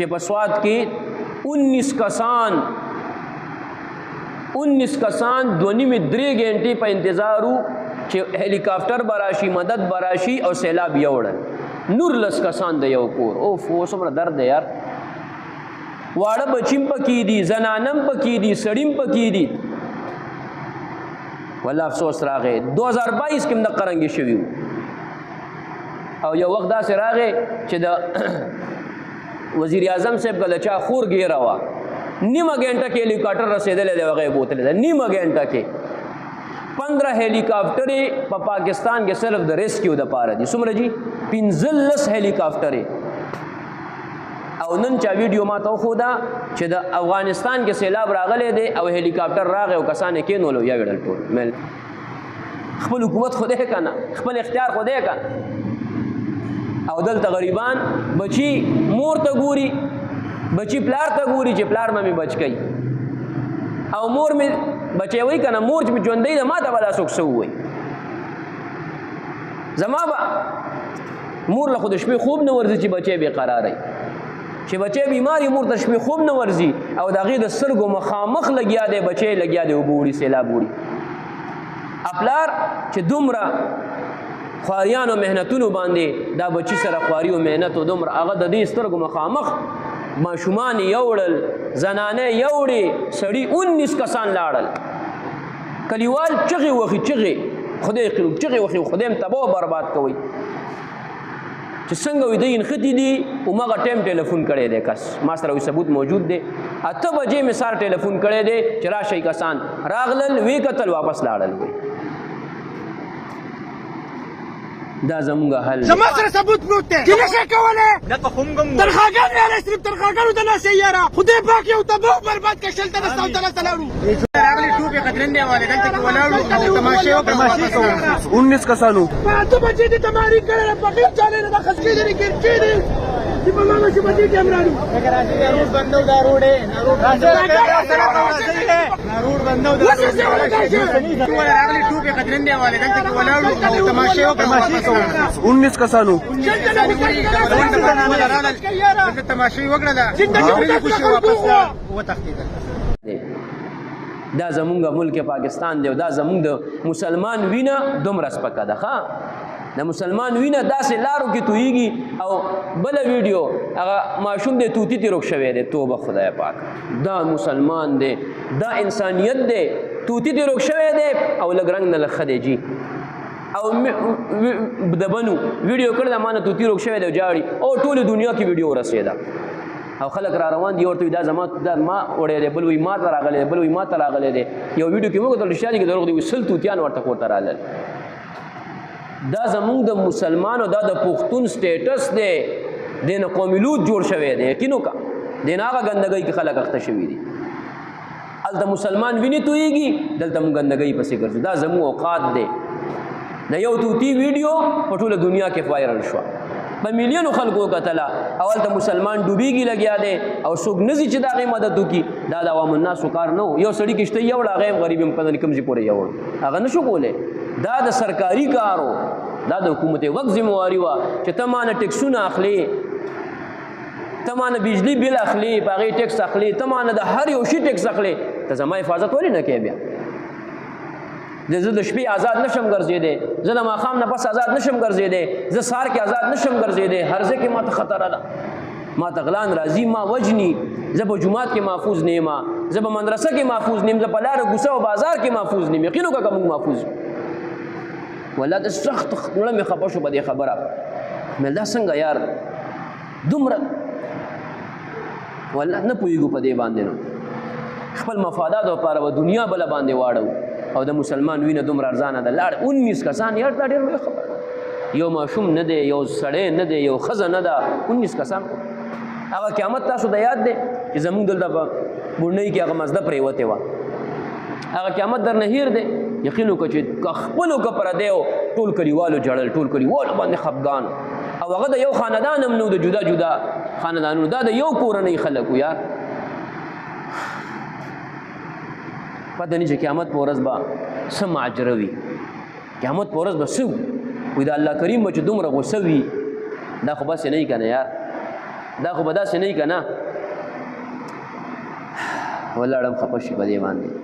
چې په سوات کې 19 کسان 2.5-3 غنټې په انتظار وو چې هلیکاپټر براشي مدد براشي او سیلاب یوړل 19 کسان د یو کور اوف څومره درد دی یار واړه بچیم پکې دي زنانم پکې دي سړیم پکې دي والله افسوس راغی 2022 کې د قرنګي شوی او یو وخت داسې راغی چې د وزیر اعظم صاحب کله چا خور ګیره وا نیمه غنټه کې هلیکاپټر رسیدلې دی هغه بوتلې ده نیمه غنټه کې 15 هلیکاپټرې په پاکستان کې صرف د ریسکیو د پاره دي څومره جی 15 هلیکاپټرې او نن چا ویډیو ما ته خو دا چې د افغانستان کې سیلاب راغلی دی او هلیکاپټر راغی او کسان یې کېنولو یا ویړل ټول خپل حکومت خو دی کنه خپل اختیار خو دی کنه او دلته غریبان بچی مور ته ګوري بچی پلار ته ګوري چې پلار مې بچ کوي او مور مې بچي وای کنه مور چې ژوندۍ ده ما ته ولا څوک څه وای زما به مور له خود شپې خوب نه ورځي چې بچي بے قرار وي چې بچي بیماری مور ته شپې خوب نه ورځي او د هغې د سترګو مخامخ لګیا دی بچي لګیا دی اوبه وړي سیلاب وړي اپلار چې دومره خواریانو محنتونو باندې دا بچی سره خواري او محنت او دومره هغه د دې سترګو مخامخ ماشومان یوړل زنانه یوړې سړي 19 کسان لاړل کلیوال چغې وخی چغې خدای قلوب چغې وخی خدای هم تباہ برباد کوي چې څنګه وي دی انختی دي او مغه ټیم ټلیفون کړی دی کس ما سره وي ثبوت موجود دی 8 بجې مې سار ټلیفون کړی دی چې راشئ کسان راغلل وی قتل واپس لاړل وي دا زمونږ حل زما سره ثبوت پروت دی چې نشي کولای تنخواګان ویلی صرف تنخواګانو ته ناسې یاره خدای پاک یو تباہ برباد کړه شل ته رستا او تلاسته لاړو راغلي ټوکې خطرندې والې دلته کې ولاړو تماشې وکړه 19 کسانو په 8 بجې دې تماري کړله په غیر چالې نه دا خسکې دې ګرچې دې چې په ما باندې باندې کیمرانو روډ بندو دا روډ روډ بندو دا راغلي ټوکې خطرندې والې دلته کې ولاړو تماشې وکړه 19 کسانو تماشې وکړه واپس وتښتېدل دا زمونږ ملک پاکستان دی او دا زمونږ د مسلمان وینه دومره سپکه ده ښه د مسلمان وینه داسې لارو کې تویږي او بله ویډیو هغه ماشوم دی توتی تی روک شوی دی توبه خدای پاک دا مسلمان دی دا انسانیت دی توتی تی روک شوی دی او لږ رنګ نه لږ ښه دی جي او د بنو ویډیو کړی دا ما نه توتی روک شوی دی جاړي او ټولې دنیا کې ویډیو ورسېده او خلک را روان دي ورته دا زما دا ما وړی دی بل وایي ما ته راغلی دی بل وایي ما ته راغلی دی یو ویډیو کې موږ ته رښتیا دي کې دروغ دي وایي 100 توتیان ورته کور ته رالل دا زمونږ د مسلمانو دا د پښتون سټیټس دی دې نه قومي لوټ جوړ شوی دی یقین وکړه دې نه هغه ګندګۍ کې خلک اخته شوي دي هلته مسلمان وینې تویږي دلته موږ ګندګۍ پسې ګرځو دا زموږ اوقات دی د یو توتی ویډیو په ټوله دنیا کې وایرل شوه په میلیونو خلکو کتله او هلته مسلمان ډوبېږي لګیا دی او څوک نه ځي چې د هغې مدد وکړي دا د عوام الناسو کار نه و یو سړي کشته یوړه هغه هم غریب هم پته نه کوم ځای پورې یوړ هغه نه شو کولی دا د سرکاري کار و دا د حکومت وقت ذمواري وه چې ته ما نه ټکسونه اخلې ته ما نه بجلي بل اخلې په هغې ټکس اخلې ته ما نه د هر یو شي ټکس اخلې ته زما حفاظت ولې نه کوې بیا زه د شپې آزاد نشم ګرځېدی زه د ماښام نه پس آزاد نشم ګرځېدی زه سهار کې آزاد نشم ګرځېدی هر ځای کې ما ته خطره ده ما ته غلان راځي ما وجني زه په جومات کې محفوظ نه یم زه په مدرسه کې محفوظ نه یم زه په لاره کوڅه او بازار کې محفوظ نه یم یقین وکړه که موږ محفوظ والله د سخت زړه مې خفه شو په دې خبره مې دا څنګه یار دومره والله نه پوهېږو په دې باندې نو خپل مفاداتو لپاره به دنیا بله باندې واړو او د مسلمان وینه دومره ارزانه ده لاړ 19 کسان یار دا ډېر لوی خبره یو ماشوم نه دی یو سړی نه دی یو ښځه نه ده 19 کسان هغه قیامت تاسو د یاد دی چې زمونږ دلته په بونډۍ کې هغه مزده پرېوتې وه هغه قیامت در نه هیر دی یقین وکړه چې که خپلو که پردی و ټول کلیوالو جړل ټول کلیوالو باندې خفګان او هغه د یو خاندان هم نه و د جدا جدا خاندانونو دا د یو کورنۍ خلک و یار پته نه چې قیامت په ورځ به څه معجره وي قیامت په ورځ به څه وي د الله کریم به چې دومره غصه وي دا خو بس نه وي که نه یار دا خو به داسې نه وي که نه ولاړم خفه شي په دې باندې